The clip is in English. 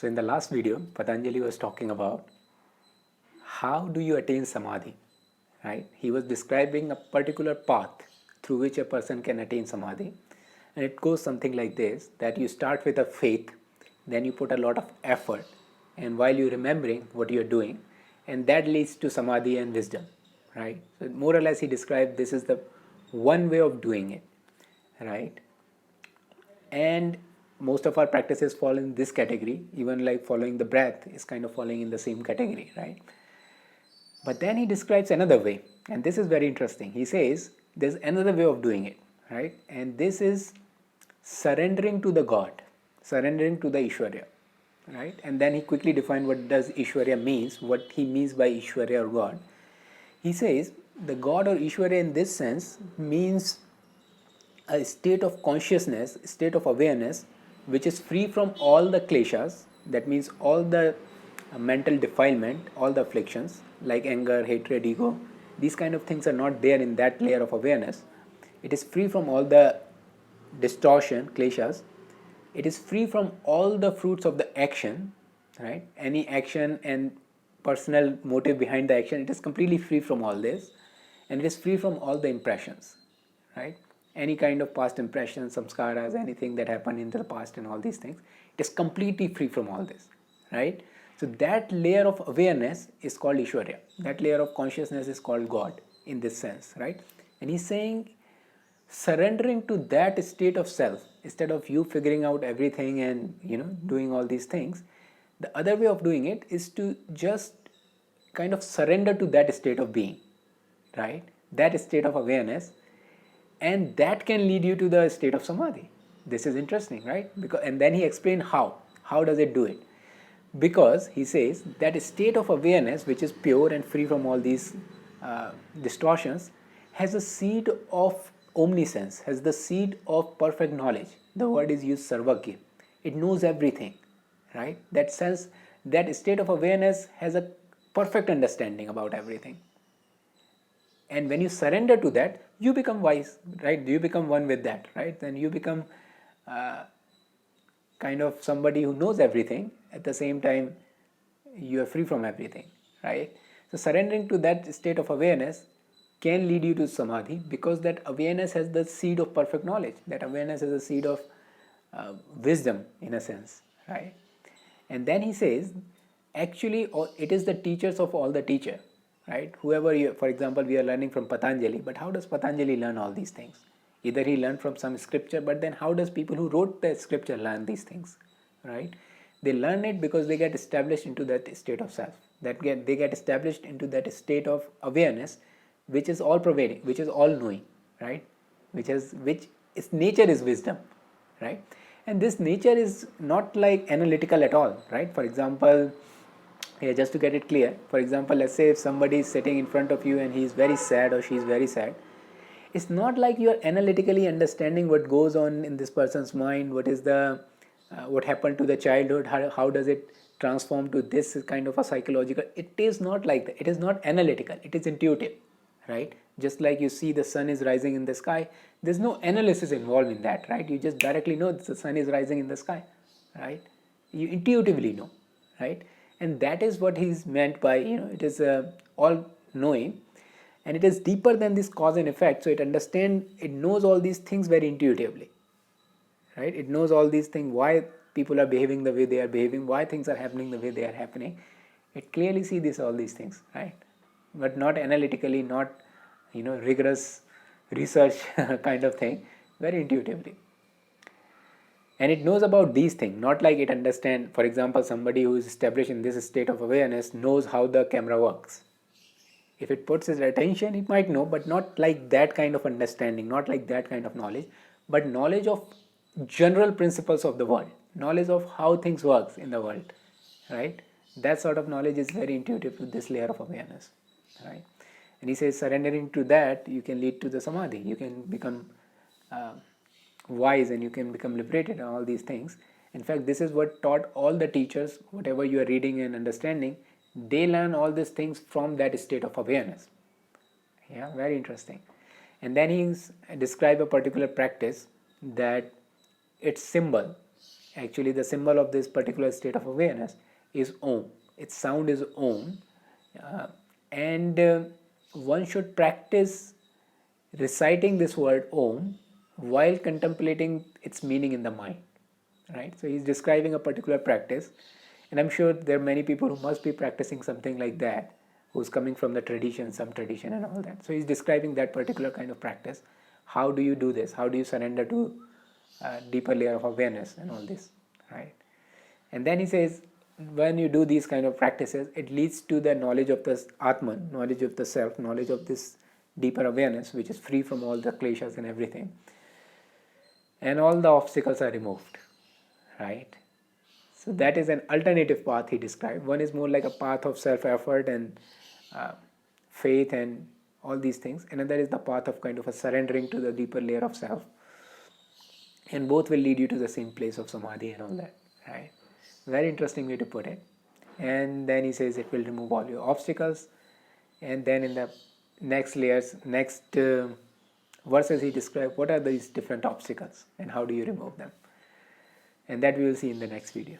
So in the last video, Patanjali was talking about how do you attain samadhi, right? He was describing a particular path through which a person can attain samadhi. And it goes something like this, that you start with a faith, then you put a lot of effort, and while you're remembering what you're doing, and that leads to samadhi and wisdom, right? So more or less he described this is the one way of doing it, right? And most of our practices fall in this category, even like following the breath is kind of falling in the same category, right? But then he describes another way, and this is very interesting. He says there's another way of doing it, right? And this is surrendering to the God, surrendering to the Ishwarya, right? And then he quickly defined what does Ishwarya means, what he means by Ishwarya or God. He says the God or Ishwarya in this sense means a state of consciousness, state of awareness, which is free from all the kleshas, that means all the mental defilement, all the afflictions like anger, hatred, ego. These kind of things are not there in that layer of awareness. It is free from all the distortion, kleshas. It is free from all the fruits of the action, right? Any action and personal motive behind the action, it is completely free from all this, and it is free from all the impressions, right? Any kind of past impressions, samskaras, anything that happened in the past and all these things, it is completely free from all this, right? So that layer of awareness is called Ishwarya. That layer of consciousness is called God in this sense, right? And he's saying surrendering to that state of self instead of you figuring out everything and doing all these things. The other way of doing it is to just kind of surrender to that state of being, right? That state of awareness, and that can lead you to the state of samadhi. This is interesting, right? Because, and then he explained how does it do it, because he says that state of awareness which is pure and free from all these distortions has a seed of omniscience, has the seed of perfect knowledge. The word is used sarvagya. It knows everything, right? That sense, that state of awareness has a perfect understanding about everything. And when you surrender to that, you become wise, right? You become one with that, right? Then you become kind of somebody who knows everything. At the same time, you are free from everything, right? So surrendering to that state of awareness can lead you to samadhi, because that awareness has the seed of perfect knowledge. That awareness is a seed of wisdom in a sense, right? And then he says, actually, it is the teachers of all the teacher, right? Whoever you, for example, we are learning from Patanjali, but how does Patanjali learn all these things? Either he learned from some scripture, but then how does people who wrote the scripture learn these things, right? They learn it because they get established into that state of self, they get established into that state of awareness, which is all pervading, which is all knowing, right? Which its nature is wisdom, right? And this nature is not like analytical at all, right? For example, yeah, just to get it clear, for example, let's say if somebody is sitting in front of you and he is very sad or she is very sad, it's not like you are analytically understanding what goes on in this person's mind, what is the what happened to the childhood, how does it transform to this kind of a psychological. It is not like that. It is not analytical, it is intuitive, right? Just like you see the sun is rising in the sky, there's no analysis involved in that, right? You just directly know the sun is rising in the sky, right? You intuitively know, right? And that is what he's meant by, it is all knowing, and it is deeper than this cause and effect. So it knows all these things very intuitively, right? It knows all these things, why people are behaving the way they are behaving, why things are happening the way they are happening. It clearly sees all these things, right? But not analytically, not rigorous research kind of thing, very intuitively. And it knows about these things, not like it understands. For example, somebody who is established in this state of awareness knows how the camera works. If it puts its attention, it might know, but not like that kind of understanding, not like that kind of knowledge, but knowledge of general principles of the world, knowledge of how things works in the world, right? That sort of knowledge is very intuitive to this layer of awareness, right? And he says surrendering to that, you can lead to the samadhi. You can become wise and you can become liberated and all these things. In fact, this is what taught all the teachers, whatever you are reading and understanding, they learn all these things from that state of awareness. Yeah, very interesting. And then he described a particular practice that its symbol Actually, the symbol of this particular state of awareness is Om. Its sound is Om. And one should practice reciting this word Om while contemplating its meaning in the mind. Right? So he's describing a particular practice, and I'm sure there are many people who must be practicing something like that, who's coming from the tradition, some tradition and all that. So he's describing that particular kind of practice. How do you do this? How do you surrender to a deeper layer of awareness and all this, right? And then he says, when you do these kind of practices, it leads to the knowledge of the Atman, knowledge of the self, knowledge of this deeper awareness, which is free from all the kleshas and everything. And all the obstacles are removed, right? So that is an alternative path he described. One is more like a path of self-effort and faith and all these things. Another is the path of kind of a surrendering to the deeper layer of self. And both will lead you to the same place of samadhi and all that, right? Very interesting way to put it. And then he says it will remove all your obstacles. And then in the next layers, next verses, he describes what are these different obstacles and how do you remove them. And that we will see in the next video.